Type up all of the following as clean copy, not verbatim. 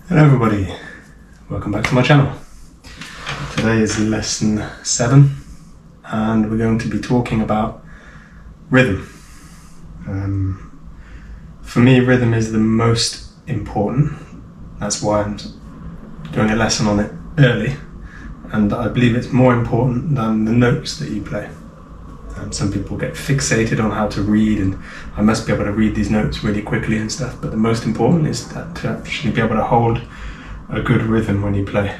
Hello everybody, welcome back to my channel. Today is lesson 7 and we're going to be talking about rhythm. For me, rhythm is the most important. That's why I'm doing a lesson on it early, and I believe it's more important than the notes that you play. Some people get fixated on how to read, and I must be able to read these notes really quickly and stuff, but the most important is that to actually be able to hold a good rhythm when you play.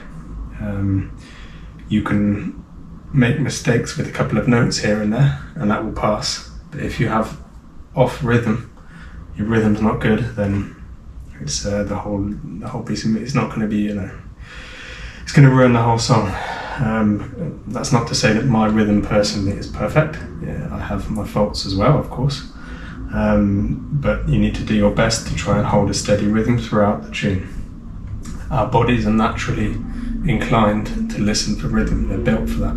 You can make mistakes with a couple of notes here and there, and that will pass. But if you have off rhythm, your rhythm's not good, then it's the whole piece of it is not going to be, it's going to ruin the whole song. That's not to say that my rhythm personally is perfect. Yeah, I have my faults as well, of course. But you need to do your best to try and hold a steady rhythm throughout the tune. Our bodies are naturally inclined to listen for rhythm. They're built for that.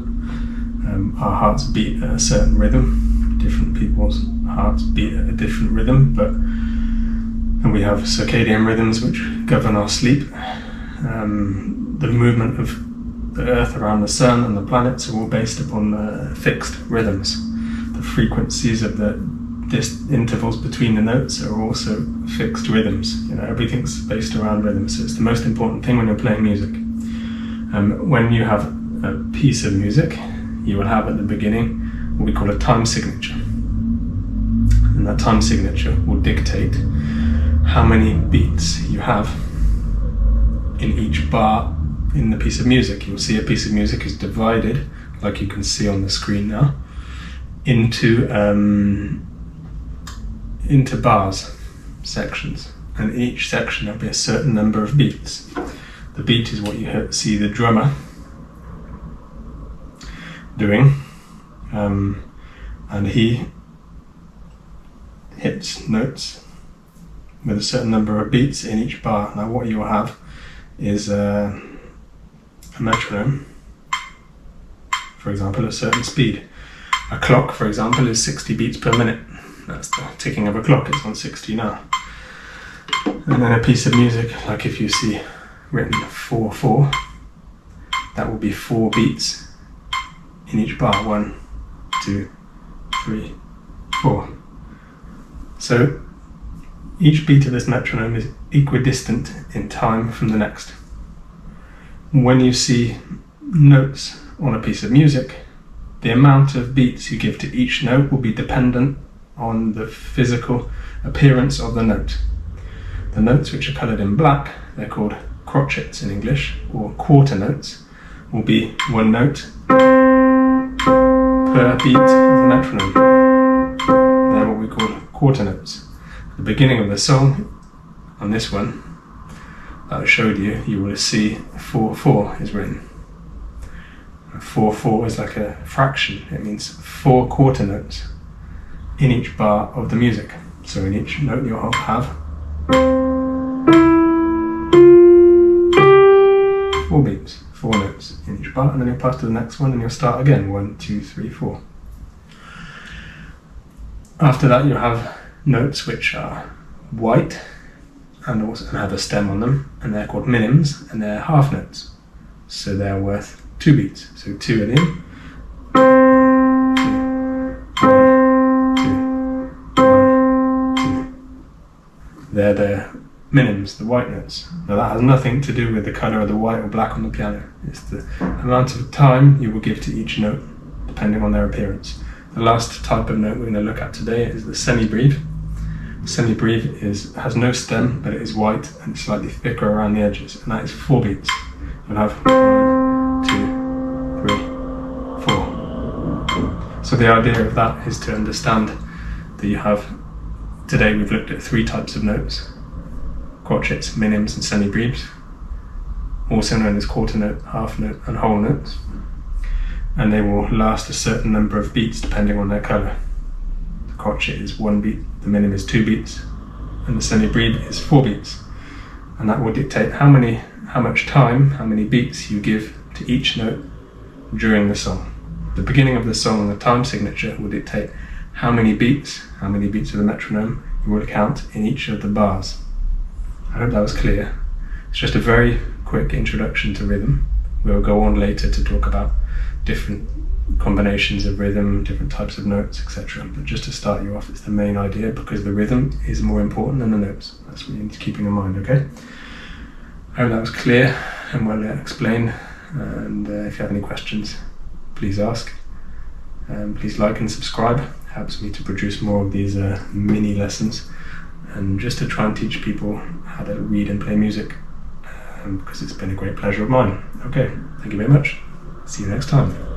Our hearts beat at a certain rhythm. Different people's hearts beat at a different rhythm, and we have circadian rhythms which govern our sleep. The movement of the Earth around the Sun and the planets are all based upon fixed rhythms. The frequencies of the intervals between the notes are also fixed rhythms. Everything's based around rhythms, so it's the most important thing when you're playing music. When you have a piece of music, you will have at the beginning what we call a time signature. And that time signature will dictate how many beats you have in each bar in the piece of music. You'll see a piece of music is divided, like you can see on the screen now, into bars, sections, and in each section there'll be a certain number of beats. The beat is what you see the drummer doing, and he hits notes with a certain number of beats in each bar. Now what you'll have is a metronome, for example, a certain speed. A clock, for example, is 60 beats per minute. That's the ticking of a clock, it's on 60 now. And then a piece of music, like if you see written 4/4, that will be 4 beats in each bar, 1, 2, 3, 4. So each beat of this metronome is equidistant in time from the next. When you see notes on a piece of music, the amount of beats you give to each note will be dependent on the physical appearance of the note. The notes which are coloured in black, they're called crotchets in English, or quarter notes, will be 1 note per beat of the metronome. They're what we call quarter notes. At the beginning of the song, on this one that I showed you, you will see 4/4 is written. 4/4 is like a fraction. It means 4 quarter notes in each bar of the music. So in each note you'll have 4 beats, 4 notes in each bar, and then you'll pass to the next one and you'll start again, 1, 2, 3, 4. After that you'll have notes which are white and also have a stem on them, and they're called minims, and they're half notes. So they're worth 2 beats. So 2 and in, 2, 1, 2, 1, 2. They're the minims, the white notes. Now that has nothing to do with the colour of the white or black on the piano. It's the amount of time you will give to each note, depending on their appearance. The last type of note we're going to look at today is the semibreve. Semibreve has no stem, but it is white and slightly thicker around the edges, and that is 4 beats. You'll have 1, 2, 3, 4. So the idea of that is to understand that you have, today we've looked at 3 types of notes: crotchets, minims and semibreves, also known as quarter note, half note and whole notes, and they will last a certain number of beats depending on their colour. The crotchet is 1 beat, the minim is 2 beats, and the semibreve is 4 beats, and that will dictate how much time, how many beats you give to each note during the song. The beginning of the song and the time signature will dictate how many beats of the metronome you will count in each of the bars. I hope that was clear. It's just a very quick introduction to rhythm. We'll go on later to talk about different combinations of rhythm, different types of notes, etc. But just to start you off, it's the main idea, because the rhythm is more important than the notes. That's what you need to keep in mind, okay? I hope that was clear and well explained. And if you have any questions, please ask. Please like and subscribe. It helps me to produce more of these mini lessons, and just to try and teach people how to read and play music, because it's been a great pleasure of mine. Okay, thank you very much. See you next time.